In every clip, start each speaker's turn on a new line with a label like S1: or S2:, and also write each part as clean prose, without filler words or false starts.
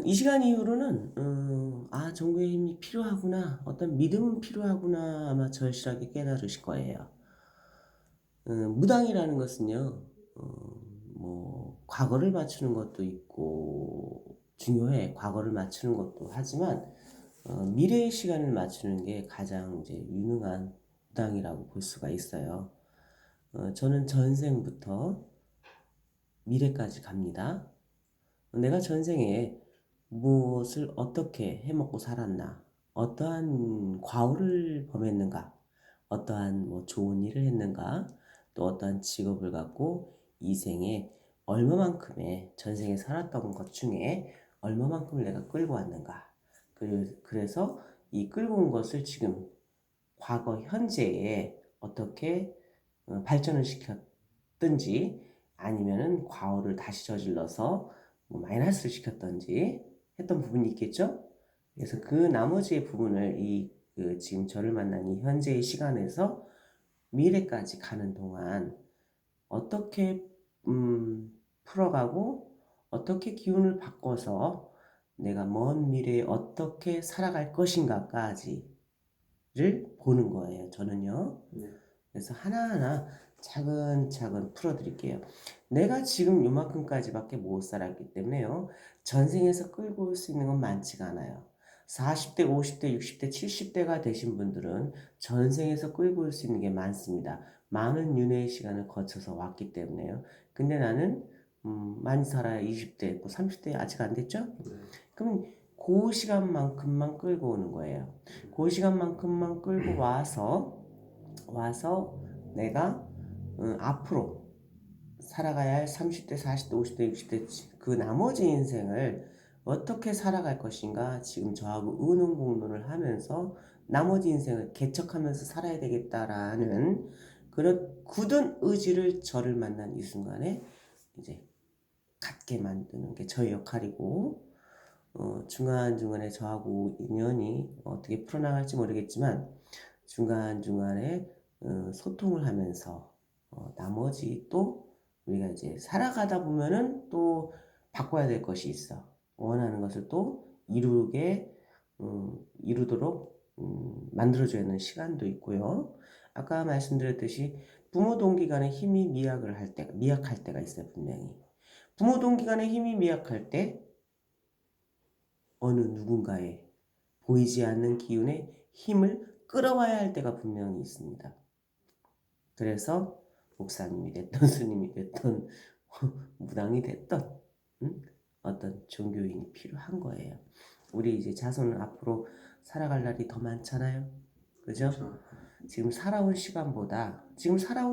S1: 이 시간 이후로는 정부의 힘이 필요하구나, 어떤 믿음은 필요하구나 아마 절실하게 깨달으실 거예요. 무당이라는 것은요, 과거를 맞추는 것도 있고 중요해. 과거를 맞추는 것도 하지만 미래의 시간을 맞추는 게 가장 이제 유능한 무당이라고 볼 수가 있어요. 저는 전생부터 미래까지 갑니다. 내가 전생에 무엇을 어떻게 해먹고 살았나, 어떠한 과오를 범했는가, 어떠한 좋은 일을 했는가, 또 어떠한 직업을 갖고 이 생에 얼마만큼의 전생에 살았던 것 중에 얼마만큼을 내가 끌고 왔는가. 그래서 이 끌고 온 것을 지금 과거 현재에 어떻게 발전을 시켰든지, 아니면은 과오를 다시 저질러서 마이너스를 시켰던지 했던 부분이 있겠죠. 그래서 그 나머지의 부분을 지금 저를 만난 이 현재의 시간에서 미래까지 가는 동안 어떻게 풀어가고 어떻게 기운을 바꿔서 내가 먼 미래에 어떻게 살아갈 것인가까지를 보는 거예요, 저는요.
S2: 네.
S1: 그래서 하나하나 차근차근 풀어드릴게요. 내가 지금 요만큼까지밖에 못 살았기 때문에요, 전생에서 끌고 올 수 있는 건 많지가 않아요. 40대, 50대, 60대, 70대가 되신 분들은 전생에서 끌고 올 수 있는 게 많습니다. 많은 윤회의 시간을 거쳐서 왔기 때문에요. 근데 나는 많이 살아야 20대, 30대 아직 안 됐죠?
S2: 네.
S1: 그럼 그 시간만큼만 끌고 오는 거예요. 그 시간만큼만 끌고 와서 내가 앞으로 살아가야 할 30대, 40대, 50대, 60대 그 나머지 인생을 어떻게 살아갈 것인가, 지금 저하고 의논공론을 하면서 나머지 인생을 개척하면서 살아야 되겠다라는 그런 굳은 의지를 저를 만난 이 순간에 이제 갖게 만드는 게 저의 역할이고, 중간중간에 저하고 인연이 어떻게 풀어나갈지 모르겠지만 중간중간에 소통을 하면서 나머지 또 우리가 이제 살아가다 보면은 또 바꿔야 될 것이 있어. 원하는 것을 또 이루도록 만들어줘야 하는 시간도 있고요. 아까 말씀드렸듯이 부모 동기 간의 힘이 미약할 때가 있어요, 분명히. 부모 동기 간의 힘이 미약할 때 어느 누군가의 보이지 않는 기운의 힘을 끌어와야 할 때가 분명히 있습니다. 그래서 목사님이 됐던 스님이 됐던 무당이 됐던 어떤 종교인이 필요한 거예요. 우리 이제 자손은 앞으로 살아갈 날이 더 많잖아요. 그죠?
S2: 그렇죠.
S1: 지금 살아온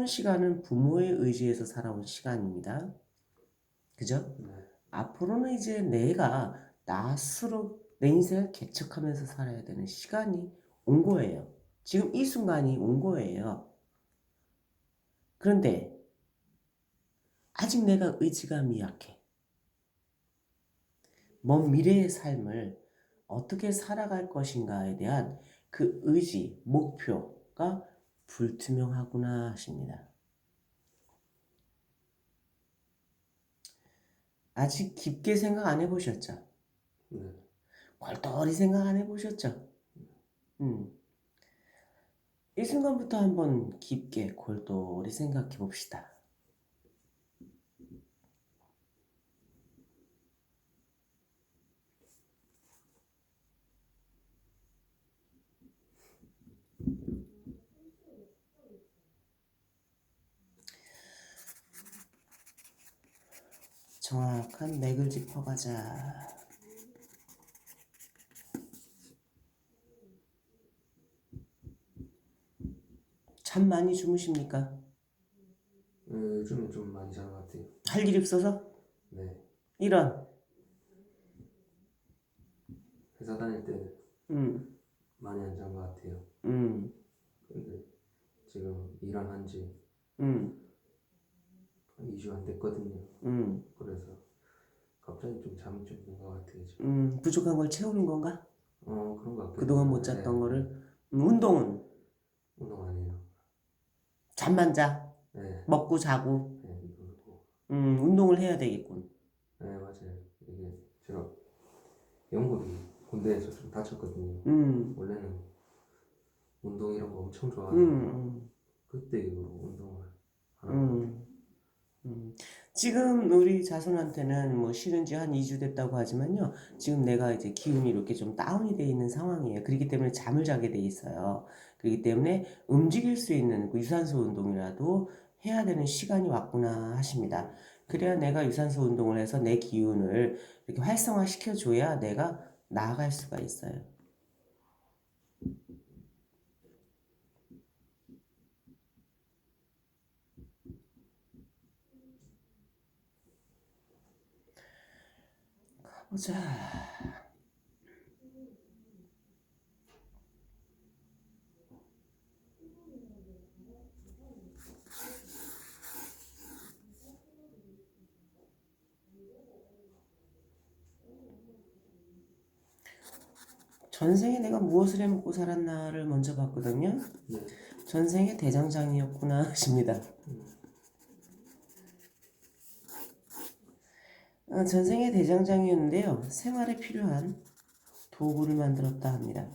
S1: 시간은 부모의 의지에서 살아온 시간입니다. 그죠?
S2: 네.
S1: 앞으로는 이제 내가 나 스스로 내 인생을 개척하면서 살아야 되는 시간이 온 거예요. 지금 이 순간이 온 거예요. 그런데 아직 내가 의지가 미약해. 먼 미래의 삶을 어떻게 살아갈 것인가에 대한 그 의지, 목표가 불투명하구나 하십니다. 아직 깊게 생각 안 해보셨죠?
S2: 네.
S1: 골똘히 생각 안 해보셨죠? 이 순간부터 한번 깊게 골똘히 생각해 봅시다. 정확한 맥을 짚어가자. 잠 많이 주무십니까?
S2: 요즘은 좀 많이 자는 것 같아요.
S1: 할 일이 없어서?
S2: 네.
S1: 이런.
S2: 회사 다닐 때
S1: 음,
S2: 많이 안 잔 것 같아요.
S1: 음,
S2: 근데 지금 일을 한지
S1: 음,
S2: 2주 안 됐거든요.
S1: 음,
S2: 그래서 갑자기 좀 잠이 좀 든 것 같아요, 지금.
S1: 부족한 걸 채우는 건가?
S2: 그런 것 같기도
S1: 그동안 못
S2: 하고.
S1: 잤던
S2: 네.
S1: 거를. 운동은?
S2: 운동 안 해요.
S1: 잠만 자.
S2: 네.
S1: 먹고 자고.
S2: 네, 이거.
S1: 운동을 해야 되겠군.
S2: 네, 맞아요. 이게 제가 연골이 군대에서 좀 다쳤거든요. 원래는 운동 이런 거 엄청 좋아하고 그때 이후로 운동을 안 하고
S1: 지금 우리 자손한테는 뭐 쉬는 지 한 2주 됐다고 하지만요. 지금 내가 이제 기운이 이렇게 좀 다운이 돼 있는 상황이에요. 그렇기 때문에 잠을 자게 돼 있어요. 그렇기 때문에 움직일 수 있는 그 유산소 운동이라도 해야 되는 시간이 왔구나 하십니다. 그래야 내가 유산소 운동을 해서 내 기운을 이렇게 활성화시켜 줘야 내가 나아갈 수가 있어요. 가보자. 전생에 내가 무엇을 해먹고 살았나를 먼저 봤거든요.
S2: 네.
S1: 전생에 대장장이었구나 하십니다. 전생에 대장장이었는데요. 생활에 필요한 도구를 만들었다 합니다.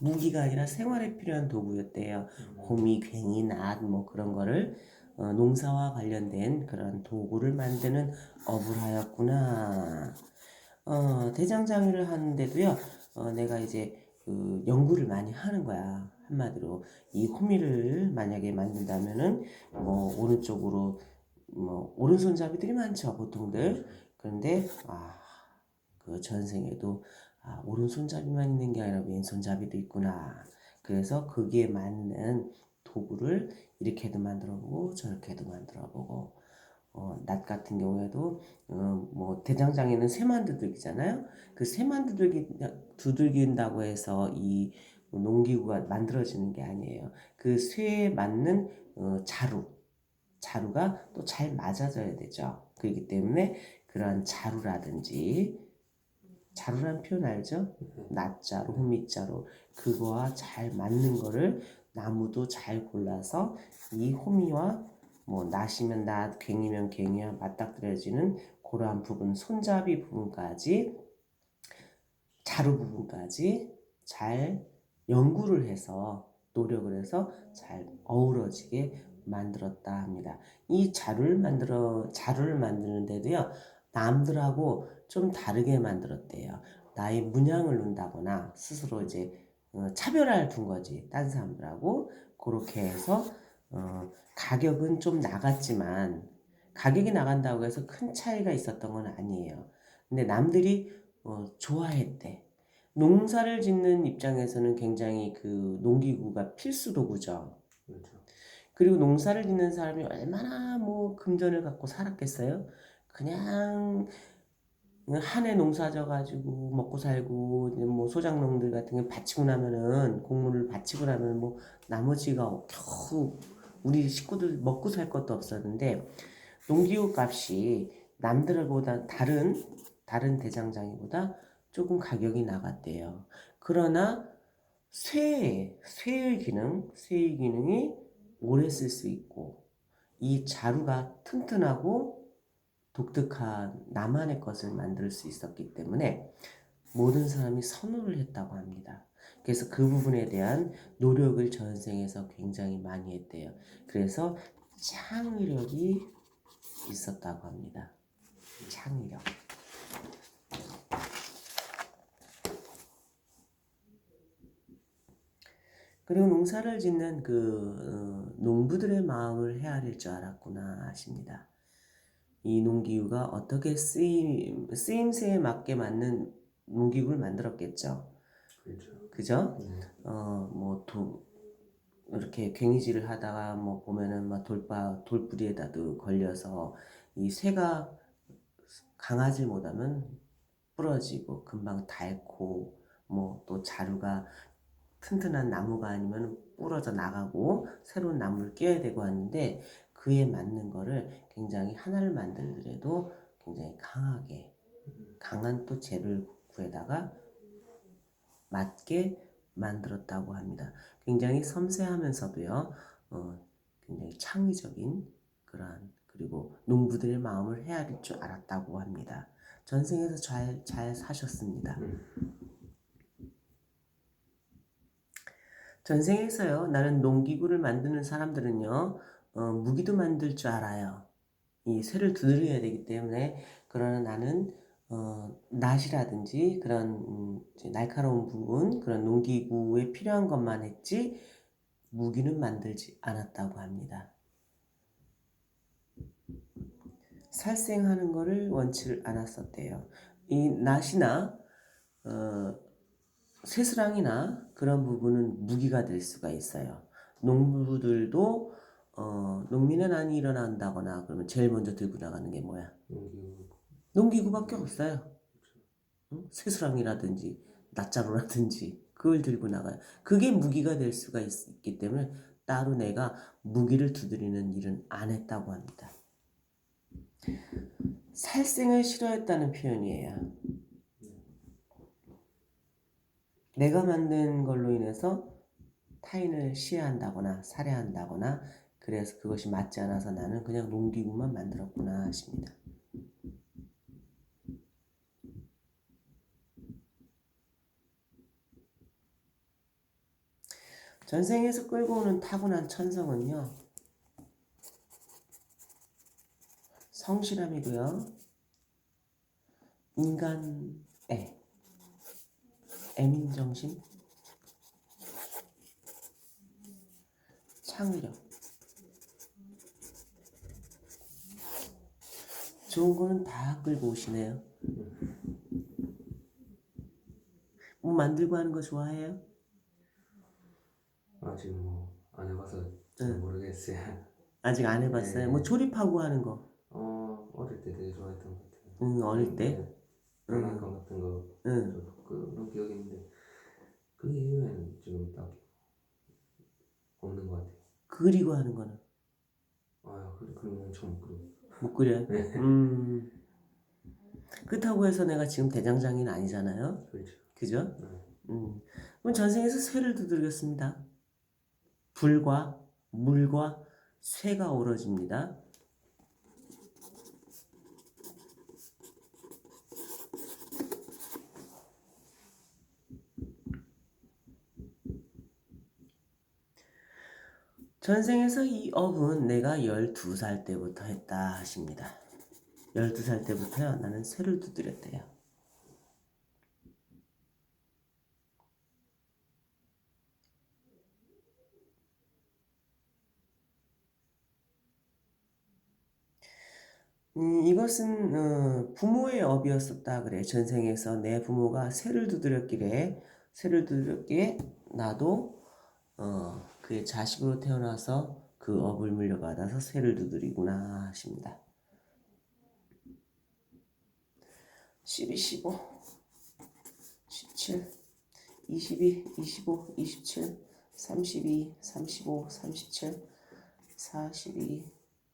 S1: 무기가 아니라 생활에 필요한 도구였대요. 호미, 괭이, 낫 뭐 그런 거를 농사와 관련된 그런 도구를 만드는 업을 하였구나. 대장장이를 하는데도요. 내가 이제 그 연구를 많이 하는 거야. 한마디로 이 호미를 만약에 만든다면은 뭐 오른쪽으로 뭐 오른손잡이들이 많죠, 보통들. 그런데 그 전생에도 오른손잡이만 있는 게 아니라 왼손잡이도 있구나. 그래서 거기에 맞는 도구를 이렇게도 만들어보고 저렇게도 만들어보고 낫 같은 경우에도 뭐 대장장에는 새만 두들기잖아요. 그 새만 두들긴다고 해서 이 농기구가 만들어지는 게 아니에요. 그 쇠에 맞는 자루가 또 잘 맞아져야 되죠. 그렇기 때문에 그런 자루라든지 자루란 표현 알죠? 낫자루, 호미자루 그거와 잘 맞는 거를 나무도 잘 골라서 이 호미와 뭐 낫이면 낫, 괭이면 괭이와 맞닥뜨려지는 그러한 부분, 손잡이 부분까지 자루 부분까지 잘 연구를 해서 노력을 해서 잘 어우러지게 만들었다 합니다. 이 자루를 만드는데도요. 남들하고 좀 다르게 만들었대요. 나의 문양을 놓는다거나 스스로 이제 차별화를 둔 거지. 딴 사람들하고 그렇게 해서 가격은 좀 나갔지만 가격이 나간다고 해서 큰 차이가 있었던 건 아니에요. 근데 남들이 좋아했대. 농사를 짓는 입장에서는 굉장히 그 농기구가 필수 도구죠.
S2: 그렇죠.
S1: 그리고 농사를 짓는 사람이 얼마나 뭐 금전을 갖고 살았겠어요? 그냥 한 해 농사 져가지고 먹고 살고 이제 뭐 소작농들 같은 게 바치고 나면은 곡물을 바치고 나면 뭐 나머지가 겨우 우리 식구들 먹고 살 것도 없었는데 농기구 값이 남들보다 다른 대장장이보다 조금 가격이 나갔대요. 그러나 쇠의 기능이 오래 쓸 수 있고 이 자루가 튼튼하고 독특한 나만의 것을 만들 수 있었기 때문에 모든 사람이 선호를 했다고 합니다. 그래서 그 부분에 대한 노력을 전생에서 굉장히 많이 했대요. 그래서 창의력이 있었다고 합니다. 창의력. 그리고 농사를 짓는 그 농부들의 마음을 헤아릴 줄 알았구나 하십니다. 이 농기구가 어떻게 쓰임새에 맞게 맞는 농기구를 만들었겠죠.
S2: 그렇죠.
S1: 그죠? 뭐 이렇게 괭이질을 하다가 뭐 보면은 막 돌뿌리에다도 걸려서 이 쇠가 강하지 못하면 부러지고 금방 닳고 뭐 또 자루가 튼튼한 나무가 아니면 부러져 나가고 새로운 나무를 끼워야 되고 하는데 그에 맞는 거를 굉장히 하나를 만들더라도 굉장히 강한 또 재를 구해다가 맞게 만들었다고 합니다. 굉장히 섬세하면서도요, 굉장히 창의적인 그러한 그리고 농부들의 마음을 헤아릴 줄 알았다고 합니다. 전생에서 잘 사셨습니다. 전생에서요, 나는 농기구를 만드는 사람들은요, 무기도 만들 줄 알아요. 이 쇠를 두드려야 되기 때문에, 그러나 나는 낫이라든지 그런 이제 날카로운 부분, 그런 농기구에 필요한 것만 했지 무기는 만들지 않았다고 합니다. 살생하는 거를 원치를 않았었대요. 이 낫이나 쇠스랑이나 그런 부분은 무기가 될 수가 있어요. 농부들도 농민의 난이 일어난다거나 그러면 제일 먼저 들고 나가는 게 뭐야? 농기구밖에 없어요. 응? 쇠스랑이라든지 낫자루라든지 그걸 들고 나가요. 그게 무기가 될 수가 있기 때문에 따로 내가 무기를 두드리는 일은 안 했다고 합니다. 살생을 싫어했다는 표현이에요. 내가 만든 걸로 인해서 타인을 시해한다거나 살해한다거나 그래서 그것이 맞지 않아서 나는 그냥 농기구만 만들었구나 하십니다. 전생에서 끌고 오는 타고난 천성은요, 성실함이고요, 인간애, 애민정신, 창의력. 좋은 거는 다 끌고 오시네요. 뭐 만들고 하는 거 좋아해요?
S2: 아직 뭐 안 해봐서 잘 모르겠어요.
S1: 아직 안 해봤어요?
S2: 네.
S1: 뭐 조립하고 하는 거?
S2: 어릴 때 되게 좋아했던 것 같아요.
S1: 어릴 때?
S2: 네. 장난감 같은 거 그런 기억이 있는데 그 이후에는 지금 딱 없는 것 같아요.
S1: 그리고 하는 거는?
S2: 그림 엄청 못 그려요.
S1: 못 그려요?
S2: 네.
S1: 그렇다고 해서 내가 지금 대장장이는 아니잖아요.
S2: 그렇죠.
S1: 그죠?
S2: 네.
S1: 그럼 전생에서 쇠를 두드리겠습니다. 불과 물과 쇠가 어우러집니다. 전생에서 이 업은 내가 12살 때부터 했다 하십니다. 12살 때부터요, 나는 쇠를 두드렸대요. 이것은 부모의 업이었었다 그래. 전생에서 내 부모가 쇠를 두드렸기에 나도 그의 자식으로 태어나서 그 업을 물려받아서 쇠를 두드리구나 하십니다. 12, 15, 17, 22, 25, 27, 32, 35, 37, 42,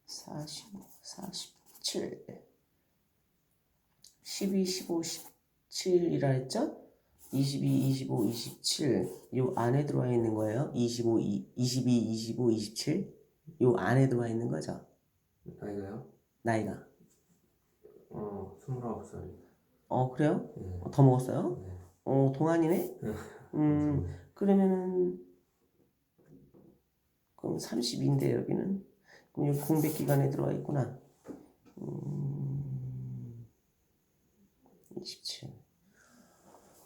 S1: 45, 47, 12, 15, 17이라 했죠? 22, 25, 27. 요 안에 들어와 있는 거예요. 22, 25, 27. 요 안에 들어와 있는 거죠.
S2: 나이가요?
S1: 나이가.
S2: 29살이요.
S1: 그래요?
S2: 네.
S1: 더 먹었어요?
S2: 네.
S1: 동안이네? 그러면은 그럼 30인데 여기는 그럼 여기 공백 기간에 들어와 있구나. 27.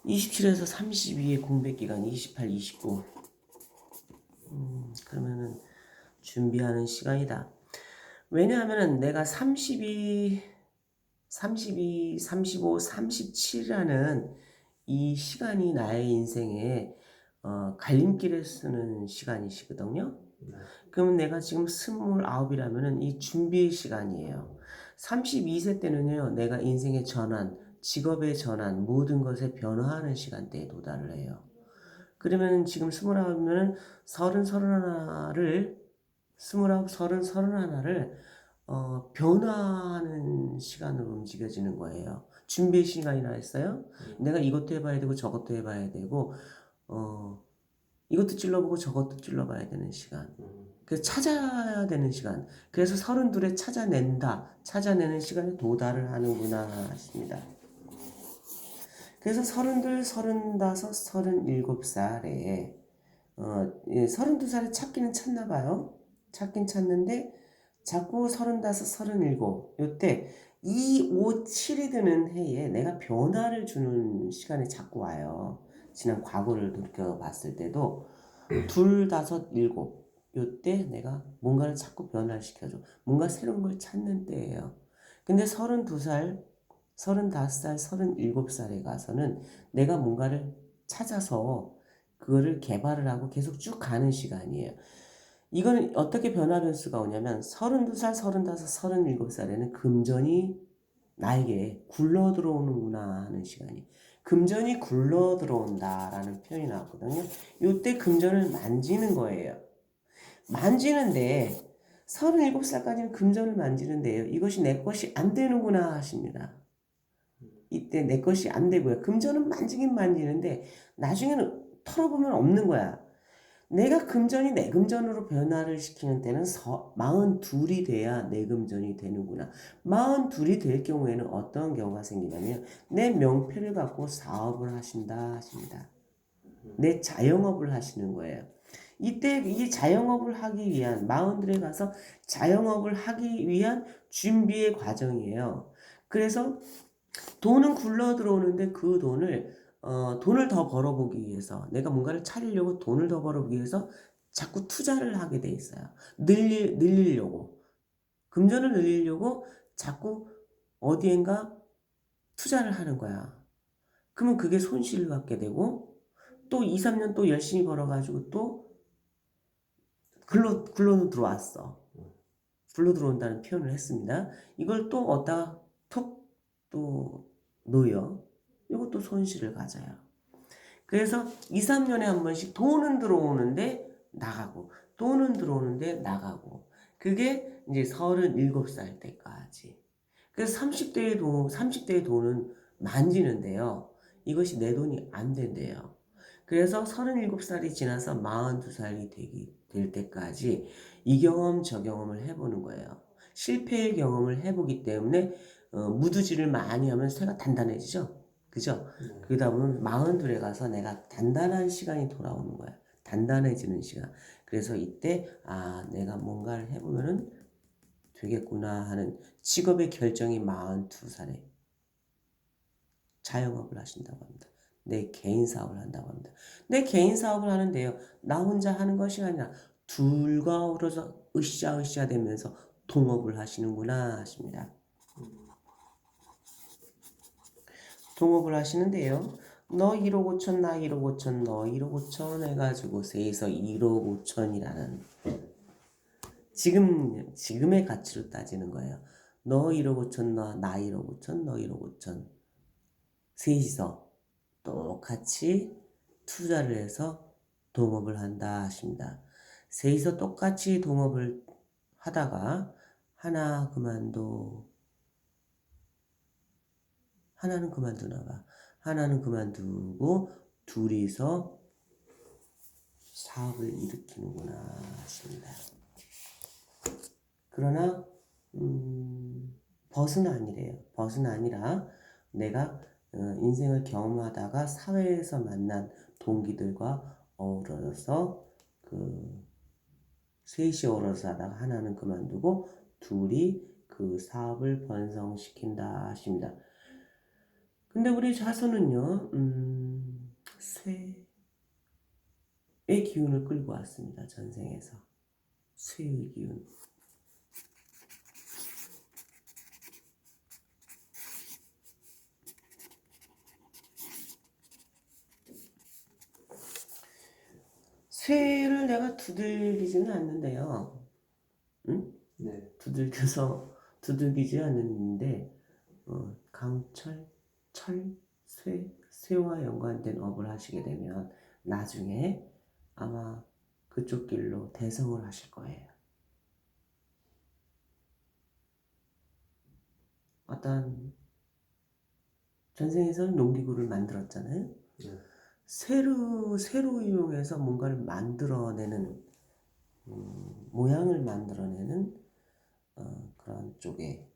S1: 27에서 32의 공백 기간 28, 29. 그러면은 준비하는 시간이다. 왜냐하면은 내가 32, 35, 37이라는 이 시간이 나의 인생에 갈림길에 쓰는 시간이시거든요. 그러면 내가 지금 29이라면은 이 준비의 시간이에요. 32세 때는요, 내가 인생의 전환, 직업의 전환, 모든 것에 변화하는 시간대에 도달을 해요. 그러면 지금 29이면은 30, 31를 29, 30, 31를 변화하는 시간으로 움직여지는 거예요. 준비 시간이라 했어요. 내가 이것도 해봐야 되고 저것도 해봐야 되고 이것도 찔러보고 저것도 찔러봐야 되는 시간. 그래서 찾아야 되는 시간. 그래서 32에 찾아내는 시간에 도달을 하는구나 싶습니다. 그래서 32, 35, 37살에 32살에 찾기는 찾나 봐요. 찾긴 찾는데 자꾸 35, 37 요때 2, 5, 7이 드는 해에 내가 변화를 주는 시간이 자꾸 와요. 지난 과거를 돌이켜봤을 때도 2, 5, 7 요때 내가 뭔가를 자꾸 변화를 시켜줘. 뭔가 새로운 걸 찾는 때예요. 근데 32살, 35살, 37살에 가서는 내가 뭔가를 찾아서 그거를 개발을 하고 계속 쭉 가는 시간이에요. 이거는 어떻게 변화 변수가 오냐면 32살, 35, 37살에는 금전이 나에게 굴러 들어오는구나 하는 시간이. 금전이 굴러 들어온다라는 표현이 나왔거든요. 이때 금전을 만지는 거예요. 만지는데 37살까지는 금전을 만지는데요. 이것이 내 것이 안 되는구나 하십니다. 이때 내 것이 안 되고요. 금전은 만지긴 만지는데 나중에는 털어보면 없는 거야. 내가 금전이 내 금전으로 변화를 시키는 때는 42이 돼야 내 금전이 되는구나. 42이 될 경우에는 어떤 경우가 생기냐면 내 명패를 갖고 사업을 하신다 하십니다. 내 자영업을 하시는 거예요. 이때 이 자영업을 하기 위한 42에 가서 자영업을 하기 위한 준비의 과정이에요. 그래서 돈은 굴러 들어오는데 그 돈을 더 벌어보기 위해서 내가 뭔가를 차리려고 돈을 더 벌어보기 위해서 자꾸 투자를 하게 돼 있어요. 늘리려고 금전을 늘리려고 자꾸 어디엔가 투자를 하는 거야. 그러면 그게 손실을 받게 되고 또 2, 3년 또 열심히 벌어가지고 또 굴러 들어왔어. 굴러 들어온다는 표현을 했습니다. 이걸 또 얻다가 톡 또 놓여. 이것도 손실을 가져요. 그래서 2, 3년에 한 번씩 돈은 들어오는데 나가고 돈은 들어오는데 나가고 그게 이제 37살 때까지. 그래서 30대의 돈은 만지는데요. 이것이 내 돈이 안 된대요. 그래서 37살이 지나서 42살이 될 때까지 이 경험 저 경험을 해보는 거예요. 실패의 경험을 해보기 때문에 무두질을 많이 하면 쇠가 단단해지죠. 그죠? 그러다 보면 42에 가서 내가 단단한 시간이 돌아오는 거야. 단단해지는 시간. 그래서 이때 내가 뭔가를 해보면은 되겠구나 하는 직업의 결정이 42살에 자영업을 하신다고 합니다. 내 개인 사업을 한다고 합니다. 내 개인 사업을 하는데요. 나 혼자 하는 것이 아니라 둘과 어우러져 으쌰으쌰 되면서 동업을 하시는구나 하십니다. 동업을 하시는데요. 너 1억 5천, 나 1억 5천, 너 1억 5천 해가지고 세에서 1억 5천이라는 지금의 가치로 따지는 거예요. 너 1억 5천, 나 1억 5천, 너 1억 5천. 셋이서 똑같이 투자를 해서 동업을 한다 하십니다. 셋이서 똑같이 동업을 하다가 하나는 그만두나 봐. 하나는 그만두고 둘이서 사업을 일으키는구나 하십니다. 그러나 벗은 아니래요. 벗은 아니라 내가 인생을 경험하다가 사회에서 만난 동기들과 어우러져서 셋이 어우러져 하다가 하나는 그만두고 둘이 그 사업을 번성시킨다 하십니다. 근데 우리 자손은요, 쇠의 기운을 끌고 왔습니다. 전생에서. 쇠의 기운. 쇠를 내가 두들기지는 않는데요. 응?
S2: 네.
S1: 두들기지 않는데, 강철, 쇠와 연관된 업을 하시게 되면 나중에 아마 그쪽 길로 대성을 하실 거예요. 어떤 전생에서는 농기구를 만들었잖아요.
S2: 네.
S1: 새로 이용해서 뭔가를 만들어내는 모양을 만들어내는 그런 쪽의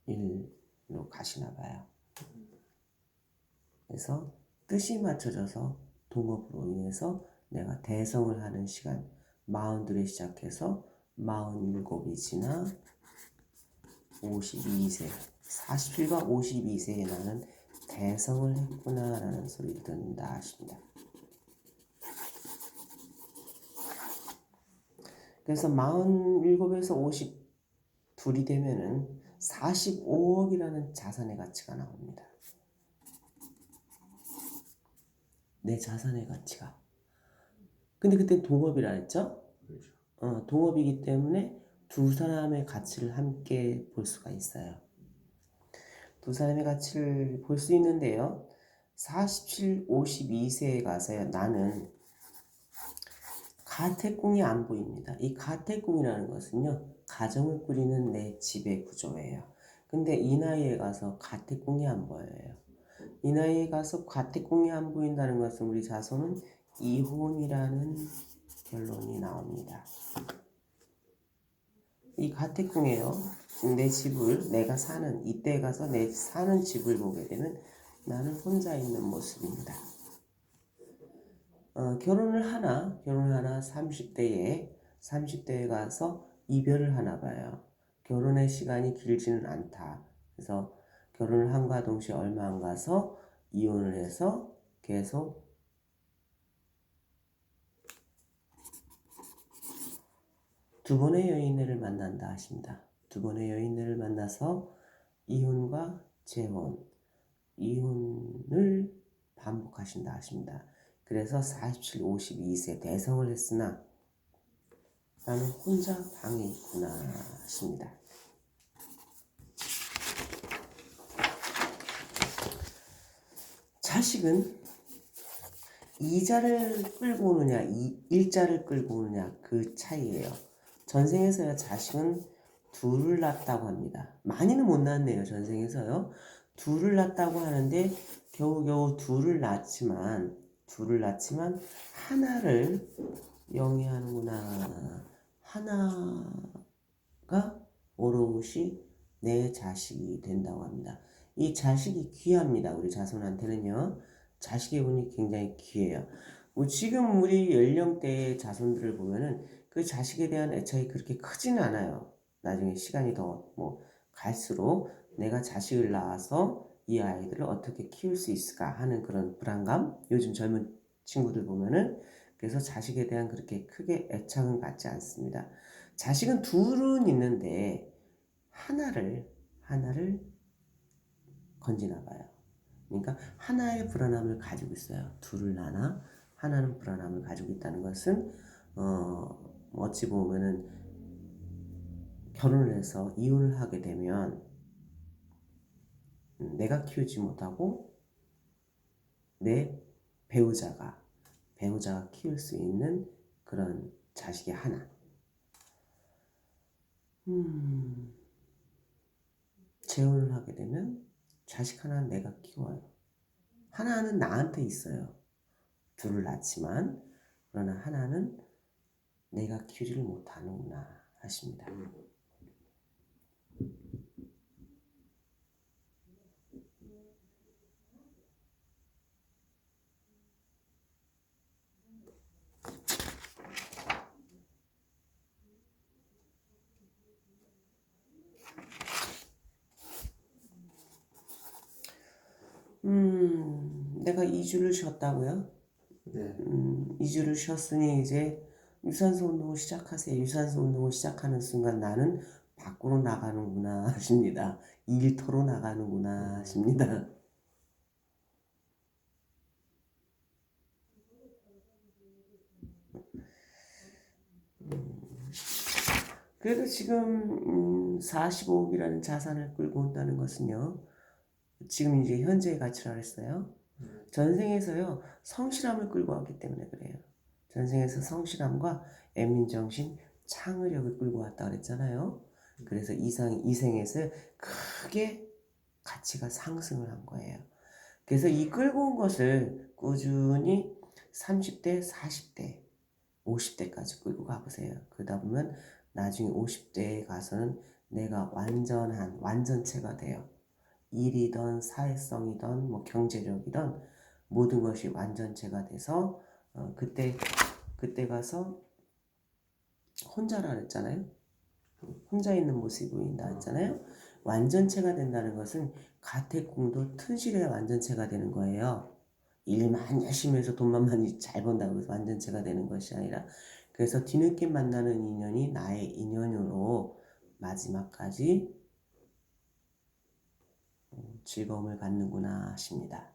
S1: 일로 가시나 봐요. 그래서 뜻이 맞춰져서 동업으로 인해서 내가 대성을 하는 시간 42에 시작해서 47이 지나 52세 47과 52세에 나는 대성을 했구나라는 소리를 듣는다 하십니다. 그래서 47에서 52이 되면은 45억이라는 자산의 가치가 나옵니다. 내 자산의 가치가. 근데 그때 동업이라 했죠?
S2: 그렇죠.
S1: 동업이기 때문에 두 사람의 가치를 함께 볼 수가 있어요. 두 사람의 가치를 볼 수 있는데요. 47, 52세에 가서요. 나는 가택궁이 안 보입니다. 이 가택궁이라는 것은요. 가정을 꾸리는 내 집의 구조예요. 근데 이 나이에 가서 가택궁이 안 보여요. 이 나이에 가서 가택궁이 안 보인다는 것은 우리 자손은 이혼이라는 결론이 나옵니다. 이 가택궁이에요. 내 집을 내가 사는 이때에 가서 내 사는 집을 보게 되면 나는 혼자 있는 모습입니다. 결혼을 하나 30대에 가서 이별을 하나 봐요. 결혼의 시간이 길지는 않다. 그래서 결혼을 함과 동시에 얼마 안 가서 이혼을 해서 계속 두 번의 여인을 만난다 하십니다. 두 번의 여인을 만나서 이혼과 재혼, 이혼을 반복하신다 하십니다. 그래서 47, 52세 대성을 했으나 나는 혼자 방에 있구나 하십니다. 자식은 이자를 끌고 오느냐, 일자를 끌고 오느냐 그 차이예요. 전생에서요 자식은 둘을 낳았다고 합니다. 많이는 못 낳았네요. 전생에서요. 둘을 낳았다고 하는데 겨우겨우 둘을 낳지만 하나를 영위하는구나. 하나가 오롯이 내 자식이 된다고 합니다. 이 자식이 귀합니다. 우리 자손한테는요. 자식의 운이 굉장히 귀해요. 지금 우리 연령대의 자손들을 보면은 그 자식에 대한 애착이 그렇게 크지는 않아요. 나중에 시간이 더 갈수록 내가 자식을 낳아서 이 아이들을 어떻게 키울 수 있을까 하는 그런 불안감. 요즘 젊은 친구들 보면은 그래서 자식에 대한 그렇게 크게 애착은 갖지 않습니다. 자식은 둘은 있는데 하나를 건지나 봐요. 그러니까 하나의 불안함을 가지고 있어요. 둘을 낳아 하나는 불안함을 가지고 있다는 것은 어찌 보면은 결혼을 해서 이혼을 하게 되면 내가 키우지 못하고 내 배우자가 키울 수 있는 그런 자식의 하나. 재혼을 하게 되면 자식 하나는 내가 키워요. 하나는 나한테 있어요. 둘을 낳지만 그러나 하나는 내가 키우지를 못하는구나 하십니다. 내가 2주를 쉬었다고요?
S2: 네.
S1: 2주를 쉬었으니 이제 유산소 운동을 시작하세요. 유산소 운동을 시작하는 순간 나는 밖으로 나가는구나 하십니다. 일터로 나가는구나 하십니다. 그래도 지금 45억이라는 자산을 끌고 온다는 것은요. 지금 이제 현재의 가치라 했어요. 전생에서요 성실함을 끌고 왔기 때문에 그래요. 전생에서 성실함과 애민정신, 창의력을 끌고 왔다 그랬잖아요. 그래서 이생에서 크게 가치가 상승을 한 거예요. 그래서 이 끌고 온 것을 꾸준히 30대, 40대, 50대까지 끌고 가보세요. 그러다 보면 나중에 50대에 가서는 내가 완전체가 돼요. 일이든 사회성이든 뭐 경제력이든 모든 것이 완전체가 돼서 그때 가서 혼자라 그랬잖아요. 혼자 있는 모습이 보인다 했잖아요. 완전체가 된다는 것은 가택궁도 튼실해야 완전체가 되는 거예요. 일만 열심히 해서 돈만 많이 잘 번다고 해서 완전체가 되는 것이 아니라, 그래서 뒤늦게 만나는 인연이 나의 인연으로 마지막까지 즐거움을 갖는구나 하십니다.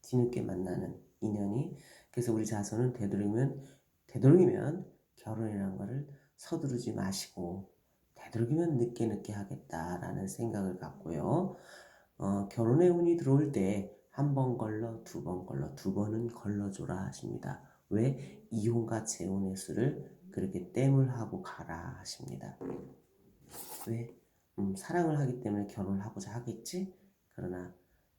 S1: 뒤늦게 만나는 인연이. 그래서 우리 자손은 되도록이면 결혼이라는 것을 서두르지 마시고 되도록이면 늦게 하겠다라는 생각을 갖고요. 결혼의 운이 들어올 때 한 번 걸러, 두 번 걸러, 두 번은 걸러줘라 하십니다. 왜? 이혼과 재혼의 수를 그렇게 땜을 하고 가라 하십니다. 왜? 사랑을 하기 때문에 결혼을 하고자 하겠지? 그러나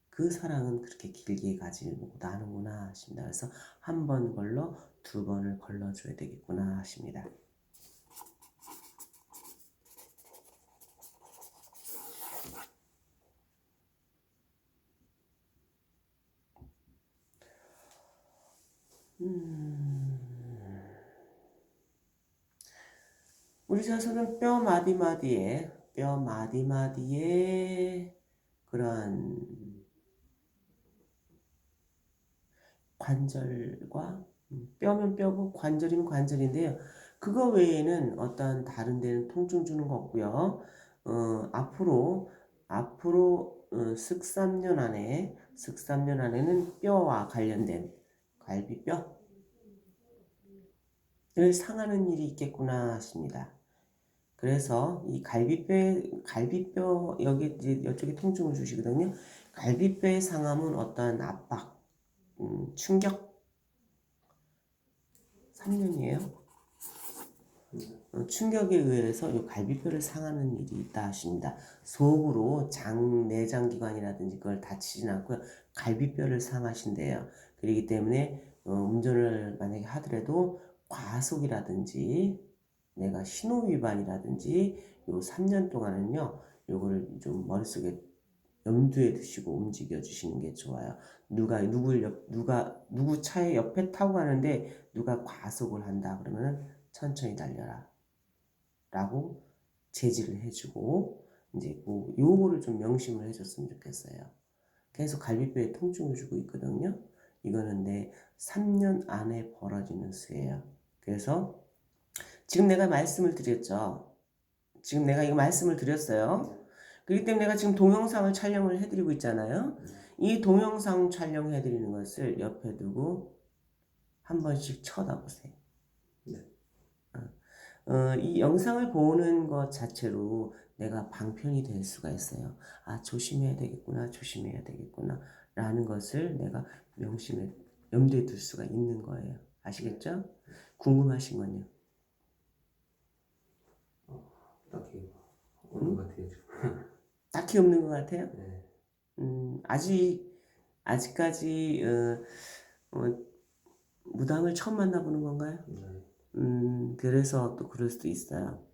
S1: 그 사랑은 그렇게 길게 가지 못하는구나 하십니다. 그래서 한 번 걸러, 두 번을 걸러줘야 되겠구나 하십니다. 우리 자손은 뼈 마디마디에 그런 관절과, 뼈면 뼈고 관절이면 관절인데요. 그거 외에는 어떠한 다른 데는 통증 주는 거 없고요. 앞으로 슥3년 안에는 뼈와 관련된 갈비뼈를 상하는 일이 있겠구나 하십니다. 그래서 이 갈비뼈 여기 이제 이쪽에 통증을 주시거든요. 갈비뼈의 상함은 어떠한 압박, 충격 3년이에요. 충격에 의해서 이 갈비뼈를 상하는 일이 있다 하십니다. 속으로 내장기관이라든지 그걸 다치진 않고요. 갈비뼈를 상하신대요. 그렇기 때문에 운전을 만약에 하더라도 과속이라든지 내가 신호위반이라든지 요 3년 동안은요, 요거를 좀 머릿속에 염두에 두시고 움직여 주시는 게 좋아요. 누구 차에 옆에 타고 가는데 누가 과속을 한다 그러면 천천히 달려라 라고 제지를 해주고, 이제 요거를 좀 명심을 해줬으면 좋겠어요. 계속 갈비뼈에 통증을 주고 있거든요. 이거는 내 3년 안에 벌어지는 수예요. 그래서 지금 내가 말씀을 드렸죠. 지금 내가 이거 말씀을 드렸어요. 그렇기 때문에 내가 지금 동영상을 촬영을 해드리고 있잖아요. 이 동영상 촬영해드리는 것을 옆에 두고 한 번씩 쳐다보세요.
S2: 네.
S1: 이 영상을 보는 것 자체로 내가 방편이 될 수가 있어요. 아, 조심해야 되겠구나 라는 것을 내가 염두에 둘 수가 있는 거예요. 아시겠죠? 궁금하신 건요?
S2: 딱히 없는 것 같아요.
S1: 딱히 없는 것 같아요?
S2: 네.
S1: 아직까지 무당을 처음 만나보는 건가요?
S2: 네.
S1: 그래서 또 그럴 수도 있어요.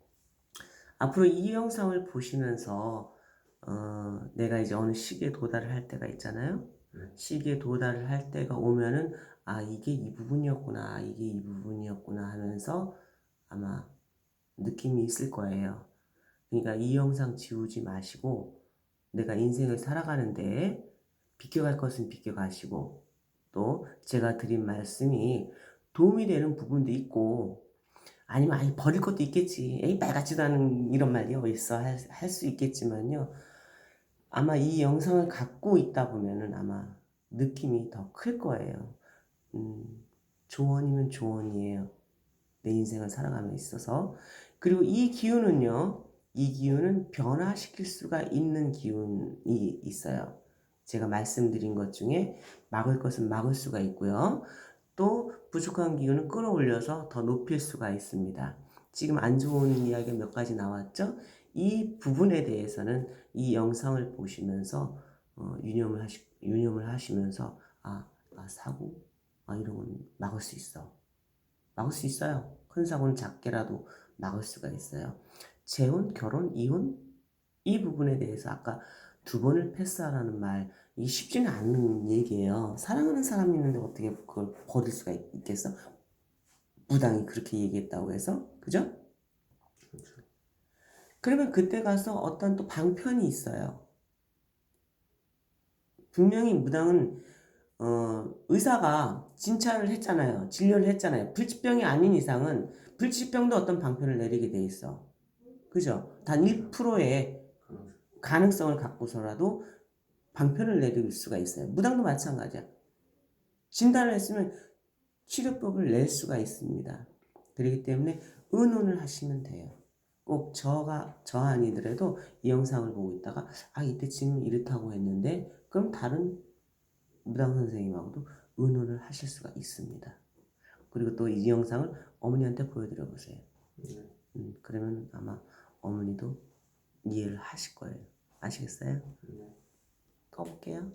S1: 앞으로 이 영상을 보시면서 내가 이제 어느 시기에 도달을 할 때가 있잖아요. 시기에 도달을 할 때가 오면은 아, 이게 이 부분이었구나, 이게 이 부분이었구나 하면서 아마 느낌이 있을 거예요. 그러니까 이 영상 지우지 마시고 내가 인생을 살아가는데 비껴갈 것은 비껴가시고, 또 제가 드린 말씀이 도움이 되는 부분도 있고, 아니면 아이 버릴 것도 있겠지, 에이 말 같지도 않은 이런 말이 어딨어 할 수 있겠지만요, 아마 이 영상을 갖고 있다 보면은 아마 느낌이 더 클 거예요. 조언이면 조언이에요. 내 인생을 살아감에 있어서. 그리고 이 기운은 변화시킬 수가 있는 기운이 있어요. 제가 말씀드린 것 중에 막을 것은 막을 수가 있고요. 또 부족한 기운은 끌어올려서 더 높일 수가 있습니다. 지금 안 좋은 이야기가 몇 가지 나왔죠? 이 부분에 대해서는 이 영상을 보시면서 유념을 하시면서 사고 이런 건 막을 수 있어. 막을 수 있어요. 큰 사고는 작게라도 막을 수가 있어요. 재혼, 결혼, 이혼 이 부분에 대해서 아까 두 번을 패스하라는 말, 이 쉽지는 않은 얘기예요. 사랑하는 사람이 있는데 어떻게 그걸 버릴 수가 있겠어? 무당이 그렇게 얘기했다고 해서, 그죠?
S2: 그렇죠.
S1: 그러면 그때 가서 어떤 또 방편이 있어요. 분명히 무당은 의사가 진찰을 했잖아요. 진료를 했잖아요. 불치병이 아닌 이상은 불치병도 어떤 방편을 내리게 돼 있어. 그죠? 단 1%의 가능성을 갖고서라도 방편을 내릴 수가 있어요. 무당도 마찬가지야. 진단을 했으면 치료법을 낼 수가 있습니다. 그렇기 때문에 의논을 하시면 돼요. 꼭 저 아니더라도 이 영상을 보고 있다가 이때 지금 이렇다고 했는데 그럼 다른 무당 선생님하고도 의논을 하실 수가 있습니다. 그리고 또 이 영상을 어머니한테 보여드려 보세요. 그러면 아마 어머니도 이해를 하실 거예요. 아시겠어요? 꺼볼게요.